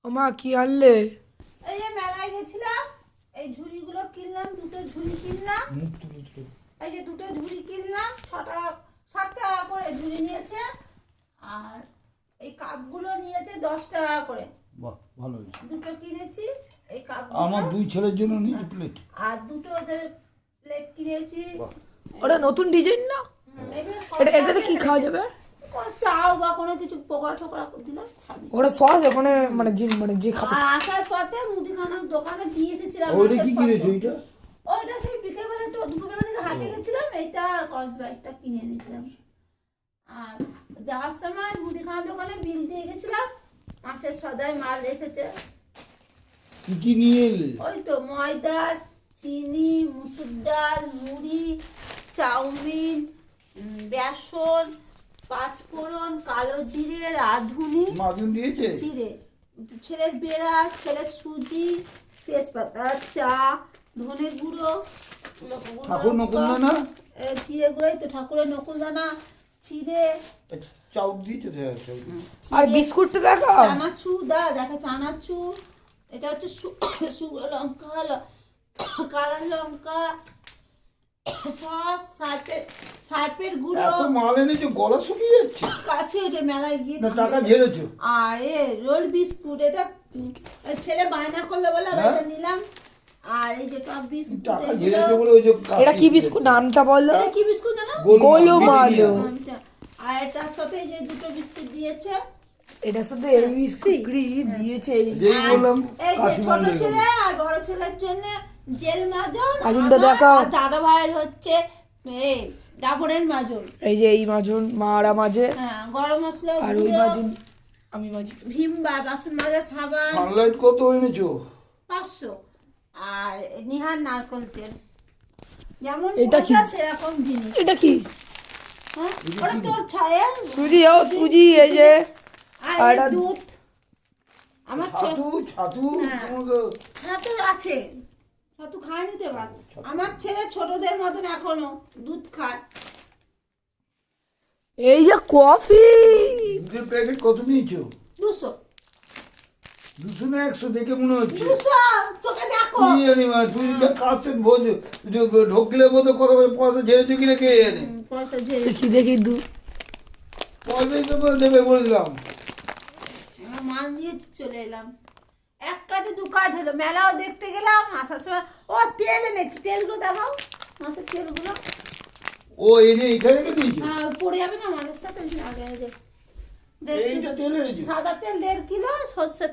মা কি আনলে? এই যে মেলায় গেছিলাম, এই ঝুড়িগুলো কিনলাম, দুটো ঝুড়ি কিনলাম। এই যে দুটো ঝুড়ি কিনলাম, 7 টাকা করে ঝুড়ি নিয়েছে। আর এই কাপগুলো নিয়েছে 10 টাকা করে। বাহ, ভালো হয়েছে। দুটো কিনেছি এই কাপ। আমার 2 ছেলের জন্য নিয়েছি প্লেট। আর দুটো ওদের প্লেট কিনেছি। ওটা নতুন ডিজাইন না? এটাতে কি খাওয়া যাবে? কোনো চাও বা কোনো কিছু পকোড়া ঠোকরা দিলে খাবি। ওটা সস ওখানে মানে যে খাবে। আর আসার পথে মুদিখানার দোকানে দিয়ে এসেছিলাম। ওইটা কি কিনেছো ওইটা? ওইটা সেই বিকেলবেলা একটু দুপুরবেলা থেকে হাটে গেছিলাম, এইটা আর কসবাইটটা কিনে এনেছিলাম। আর যাওয়ার সময় মুদিখানার দোকানে বিল দিয়ে গেছিলাম, মাসের সদাই মাল এসেছে। কি কি নিয়ে এলে? ওই তো ময়দা, চিনি, মুসুর ডাল, মুড়ি, চাউমিন, বেসন, পাঁচফোড়ন, কালো জিরে, রাঁধুনি, মাজন দিয়েছে? জিরে, ছেলের বেড়া, ছেলের সুজি, তেজপাতা, চা, ধনে গুঁড়ো, ঠাকুর নকুলদানা? চিড়ে গুঁড়োই তো ঠাকুরের নকুলদানা, চিড়ে, চাউ দিয়েছে? আর বিস্কুটটা দেখো। চানাচুর দেখো চানাচুর। এটা হচ্ছে শুকনো লঙ্কা, কালো লঙ্কা, সস, সার্পের গুঁড়ো। এত মাল এনেছো, গলা শুকিয়ে যাচ্ছে। কাছে ওই যে মেলায় গিয়ে না টাকা ঝেড়েছো? আর রোল বিস্কুট, এটা ছেলে বায়না করলো বলে আমি এটা নিলাম। আর এই যে টপ বিস্কুট, টাকা ঝেড়েছো বলে ওই যে এটা কি বিস্কুট নামটা বলো? এটা কি বিস্কুট জানো? গোলমালো। আর এটার সাথে এই যে দুটো বিস্কুট দিয়েছে। এটার সাথে এই বিস্কুট দিয়েছে। যেই বললাম এই যে কাশিমাল ছোট ছেলে আর বড় ছেলের জন্য জেল মাজন, মাজনটা দেখাও। আর দাদা ভাইয়ের হচ্ছে এই ডাবরের মাজন। এই যে এই মাজন মারা মাঝে, হ্যাঁ, গরম মশলা, আর ওই মাজন আমি মাজি। ভীম বাসন মাজা সাবান সানলাইট কত এনেছো? 500। আর নিহার নারকল তেল, যেমন এটা কি? পয়সা সেরকম জিনিস। এটা কি? হ্যাঁ, ওটা তোর ছায়া। সুজি, সুজি এই যে। আর আর এই দুধ আমার ছাতু ছাতু হ্যাঁ। তোমাকে ছাতু আছে, ছাতু খায় নিতে পার। আমার ছেলে ছোটদের মতন এখনো দুধ খায়। এই যে কফি। দুধের প্যাকেট কত নিয়েছো? 200 200 না 100 দেখে মনে হচ্ছে। 200 চোখে দেখো। কি জানি মা, তুই যে কাছে ভোজ ঢোকলে মতো কত করে পয়সা ঝেড়েছো কিনা কে জানে? পয়সা ঝেড়ে দেখি দেখি দুধ। পয়সাই তো দেবে বললাম। মাল নিয়ে চলে এলাম। এক কাজে 2 কাজ হলো, মেলাও দেখতে গেলাম, আসার সময় ও তেল এনেছি। তেলগুলো দেখাও, মাছের তেলগুলো। ও এনে এখানে রেখে দিয়েছো? হ্যাঁ, পড়ে যাবে না আমাদের সাথে। আগে এইটা তেল এনেছো? সাদা তেল 1.5 কিলো, সর্ষের